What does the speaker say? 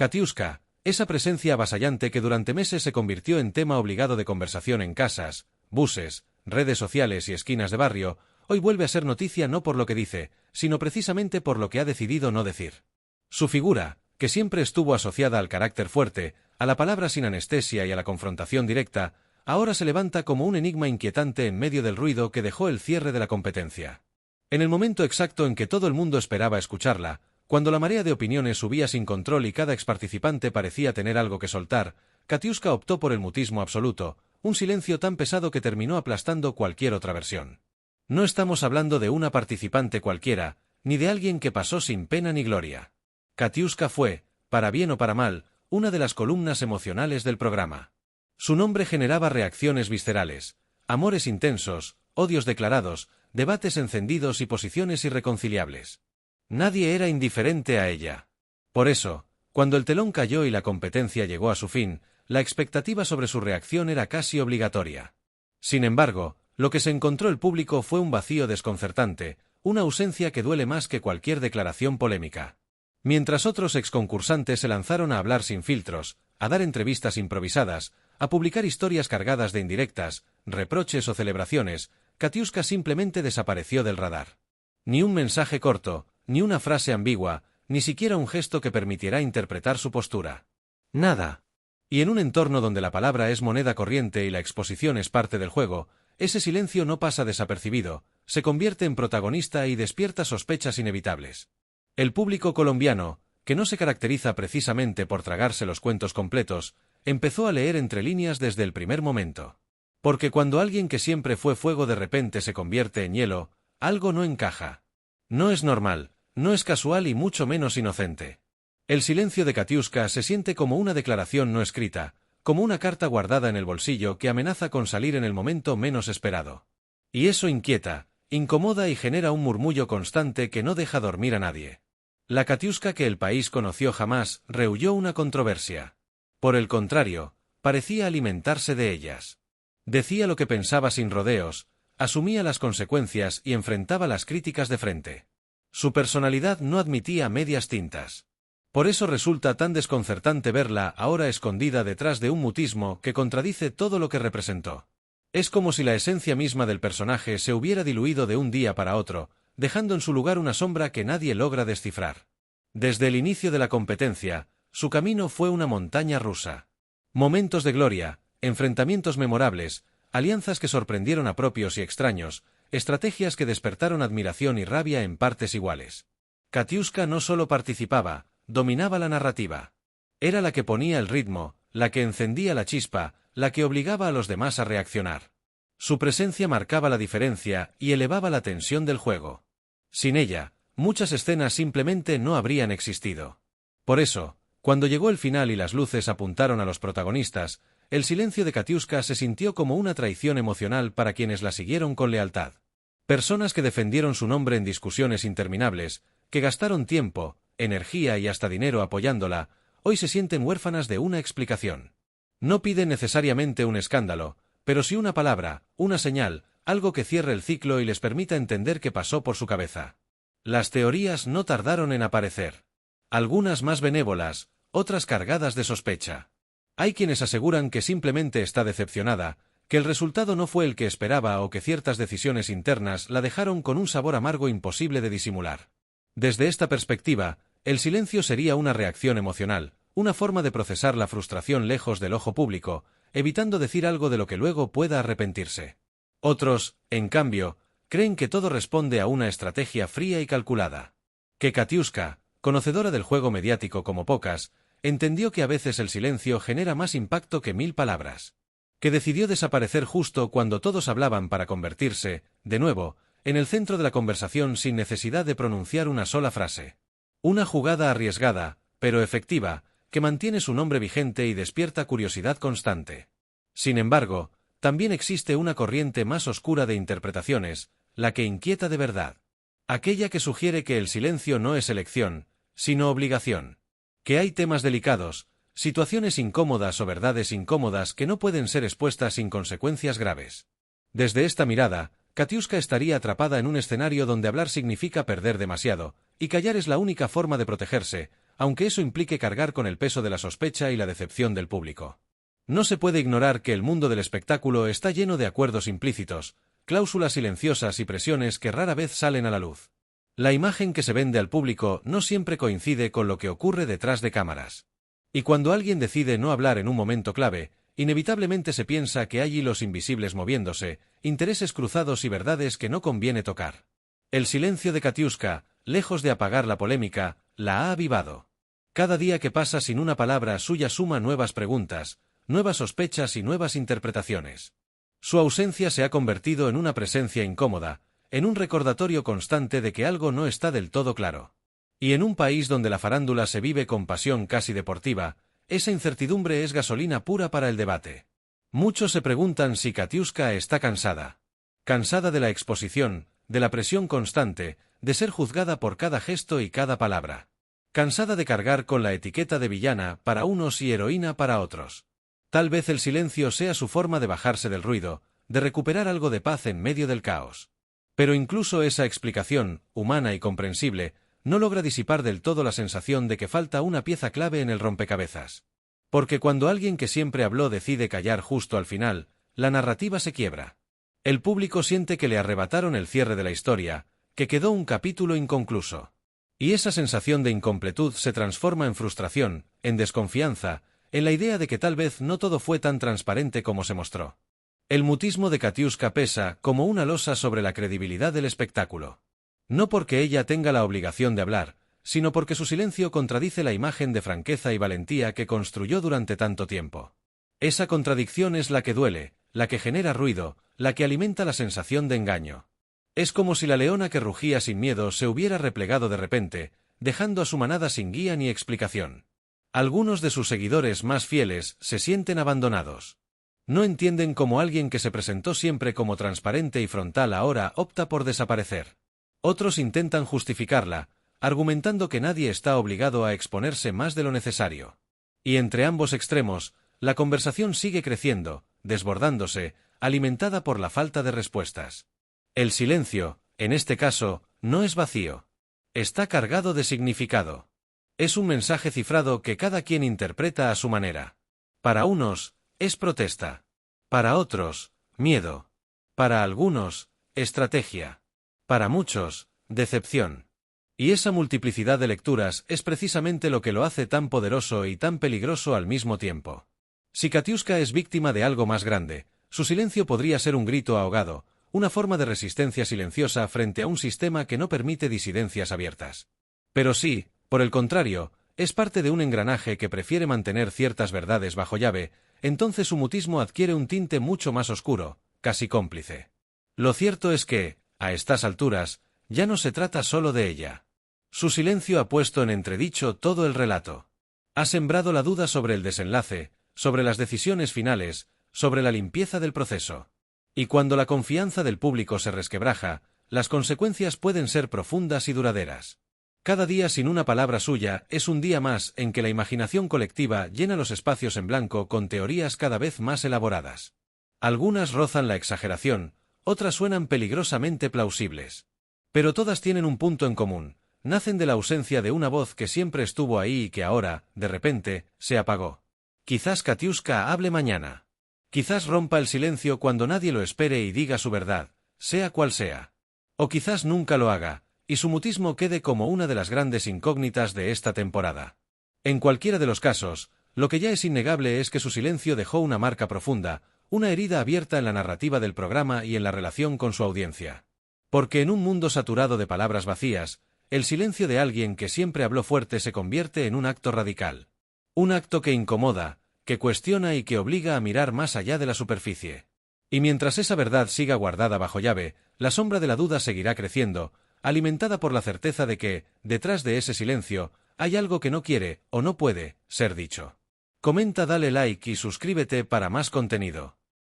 Katiuska, esa presencia avasallante que durante meses se convirtió en tema obligado de conversación en casas, buses, redes sociales y esquinas de barrio, hoy vuelve a ser noticia no por lo que dice, sino precisamente por lo que ha decidido no decir. Su figura, que siempre estuvo asociada al carácter fuerte, a la palabra sin anestesia y a la confrontación directa, ahora se levanta como un enigma inquietante en medio del ruido que dejó el cierre de la competencia. En el momento exacto en que todo el mundo esperaba escucharla, cuando la marea de opiniones subía sin control y cada exparticipante parecía tener algo que soltar, Katiuska optó por el mutismo absoluto, un silencio tan pesado que terminó aplastando cualquier otra versión. No estamos hablando de una participante cualquiera, ni de alguien que pasó sin pena ni gloria. Katiuska fue, para bien o para mal, una de las columnas emocionales del programa. Su nombre generaba reacciones viscerales, amores intensos, odios declarados, debates encendidos y posiciones irreconciliables. Nadie era indiferente a ella. Por eso, cuando el telón cayó y la competencia llegó a su fin, la expectativa sobre su reacción era casi obligatoria. Sin embargo, lo que se encontró el público fue un vacío desconcertante, una ausencia que duele más que cualquier declaración polémica. Mientras otros exconcursantes se lanzaron a hablar sin filtros, a dar entrevistas improvisadas, a publicar historias cargadas de indirectas, reproches o celebraciones, Katiuska simplemente desapareció del radar. Ni un mensaje corto, ni una frase ambigua, ni siquiera un gesto que permitiera interpretar su postura. Nada. Y en un entorno donde la palabra es moneda corriente y la exposición es parte del juego, ese silencio no pasa desapercibido, se convierte en protagonista y despierta sospechas inevitables. El público colombiano, que no se caracteriza precisamente por tragarse los cuentos completos, empezó a leer entre líneas desde el primer momento. Porque cuando alguien que siempre fue fuego de repente se convierte en hielo, algo no encaja. No es normal, no es casual y mucho menos inocente. El silencio de Katiuska se siente como una declaración no escrita, como una carta guardada en el bolsillo que amenaza con salir en el momento menos esperado. Y eso inquieta, incomoda y genera un murmullo constante que no deja dormir a nadie. La Katiuska que el país conoció jamás rehuyó una controversia. Por el contrario, parecía alimentarse de ellas. Decía lo que pensaba sin rodeos, asumía las consecuencias y enfrentaba las críticas de frente. Su personalidad no admitía medias tintas. Por eso resulta tan desconcertante verla ahora escondida detrás de un mutismo que contradice todo lo que representó. Es como si la esencia misma del personaje se hubiera diluido de un día para otro, dejando en su lugar una sombra que nadie logra descifrar. Desde el inicio de la competencia, su camino fue una montaña rusa. Momentos de gloria, enfrentamientos memorables, alianzas que sorprendieron a propios y extraños, estrategias que despertaron admiración y rabia en partes iguales. Katiuska no solo participaba, dominaba la narrativa. Era la que ponía el ritmo, la que encendía la chispa, la que obligaba a los demás a reaccionar. Su presencia marcaba la diferencia y elevaba la tensión del juego. Sin ella, muchas escenas simplemente no habrían existido. Por eso, cuando llegó el final y las luces apuntaron a los protagonistas, el silencio de Katiuska se sintió como una traición emocional para quienes la siguieron con lealtad. Personas que defendieron su nombre en discusiones interminables, que gastaron tiempo, energía y hasta dinero apoyándola, hoy se sienten huérfanas de una explicación. No piden necesariamente un escándalo, pero sí una palabra, una señal, algo que cierre el ciclo y les permita entender qué pasó por su cabeza. Las teorías no tardaron en aparecer. Algunas más benévolas, otras cargadas de sospecha. Hay quienes aseguran que simplemente está decepcionada, que el resultado no fue el que esperaba o que ciertas decisiones internas la dejaron con un sabor amargo imposible de disimular. Desde esta perspectiva, el silencio sería una reacción emocional, una forma de procesar la frustración lejos del ojo público, evitando decir algo de lo que luego pueda arrepentirse. Otros, en cambio, creen que todo responde a una estrategia fría y calculada. Que Katiuska, conocedora del juego mediático como pocas, entendió que a veces el silencio genera más impacto que 1000 palabras. Que decidió desaparecer justo cuando todos hablaban para convertirse, de nuevo, en el centro de la conversación sin necesidad de pronunciar una sola frase. Una jugada arriesgada, pero efectiva, que mantiene su nombre vigente y despierta curiosidad constante. Sin embargo, también existe una corriente más oscura de interpretaciones, la que inquieta de verdad. Aquella que sugiere que el silencio no es elección, sino obligación. Que hay temas delicados, situaciones incómodas o verdades incómodas que no pueden ser expuestas sin consecuencias graves. Desde esta mirada, Katiuska estaría atrapada en un escenario donde hablar significa perder demasiado, y callar es la única forma de protegerse, aunque eso implique cargar con el peso de la sospecha y la decepción del público. No se puede ignorar que el mundo del espectáculo está lleno de acuerdos implícitos, cláusulas silenciosas y presiones que rara vez salen a la luz. La imagen que se vende al público no siempre coincide con lo que ocurre detrás de cámaras. Y cuando alguien decide no hablar en un momento clave, inevitablemente se piensa que hay hilos invisibles moviéndose, intereses cruzados y verdades que no conviene tocar. El silencio de Katiuska, lejos de apagar la polémica, la ha avivado. Cada día que pasa sin una palabra suya suma nuevas preguntas, nuevas sospechas y nuevas interpretaciones. Su ausencia se ha convertido en una presencia incómoda, en un recordatorio constante de que algo no está del todo claro. Y en un país donde la farándula se vive con pasión casi deportiva, esa incertidumbre es gasolina pura para el debate. Muchos se preguntan si Katiuska está cansada. Cansada de la exposición, de la presión constante, de ser juzgada por cada gesto y cada palabra. Cansada de cargar con la etiqueta de villana para unos y heroína para otros. Tal vez el silencio sea su forma de bajarse del ruido, de recuperar algo de paz en medio del caos. Pero incluso esa explicación, humana y comprensible, no logra disipar del todo la sensación de que falta una pieza clave en el rompecabezas. Porque cuando alguien que siempre habló decide callar justo al final, la narrativa se quiebra. El público siente que le arrebataron el cierre de la historia, que quedó un capítulo inconcluso. Y esa sensación de incompletud se transforma en frustración, en desconfianza, en la idea de que tal vez no todo fue tan transparente como se mostró. El mutismo de Katiuska pesa como una losa sobre la credibilidad del espectáculo. No porque ella tenga la obligación de hablar, sino porque su silencio contradice la imagen de franqueza y valentía que construyó durante tanto tiempo. Esa contradicción es la que duele, la que genera ruido, la que alimenta la sensación de engaño. Es como si la leona que rugía sin miedo se hubiera replegado de repente, dejando a su manada sin guía ni explicación. Algunos de sus seguidores más fieles se sienten abandonados. No entienden cómo alguien que se presentó siempre como transparente y frontal ahora opta por desaparecer. Otros intentan justificarla, argumentando que nadie está obligado a exponerse más de lo necesario. Y entre ambos extremos, la conversación sigue creciendo, desbordándose, alimentada por la falta de respuestas. El silencio, en este caso, no es vacío. Está cargado de significado. Es un mensaje cifrado que cada quien interpreta a su manera. Para unos, es protesta. Para otros, miedo. Para algunos, estrategia. Para muchos, decepción. Y esa multiplicidad de lecturas es precisamente lo que lo hace tan poderoso y tan peligroso al mismo tiempo. Si Katiuska es víctima de algo más grande, su silencio podría ser un grito ahogado, una forma de resistencia silenciosa frente a un sistema que no permite disidencias abiertas. Pero si, por el contrario, es parte de un engranaje que prefiere mantener ciertas verdades bajo llave, entonces su mutismo adquiere un tinte mucho más oscuro, casi cómplice. Lo cierto es que, a estas alturas, ya no se trata solo de ella. Su silencio ha puesto en entredicho todo el relato. Ha sembrado la duda sobre el desenlace, sobre las decisiones finales, sobre la limpieza del proceso. Y cuando la confianza del público se resquebraja, las consecuencias pueden ser profundas y duraderas. Cada día sin una palabra suya es un día más en que la imaginación colectiva llena los espacios en blanco con teorías cada vez más elaboradas. Algunas rozan la exageración, otras suenan peligrosamente plausibles. Pero todas tienen un punto en común, nacen de la ausencia de una voz que siempre estuvo ahí y que ahora, de repente, se apagó. Quizás Katiuska hable mañana. Quizás rompa el silencio cuando nadie lo espere y diga su verdad, sea cual sea. O quizás nunca lo haga, y su mutismo quede como una de las grandes incógnitas de esta temporada. En cualquiera de los casos, lo que ya es innegable es que su silencio dejó una marca profunda, una herida abierta en la narrativa del programa y en la relación con su audiencia. Porque en un mundo saturado de palabras vacías, el silencio de alguien que siempre habló fuerte se convierte en un acto radical. Un acto que incomoda, que cuestiona y que obliga a mirar más allá de la superficie. Y mientras esa verdad siga guardada bajo llave, la sombra de la duda seguirá creciendo, alimentada por la certeza de que, detrás de ese silencio, hay algo que no quiere, o no puede, ser dicho. Comenta, dale like y suscríbete para más contenido.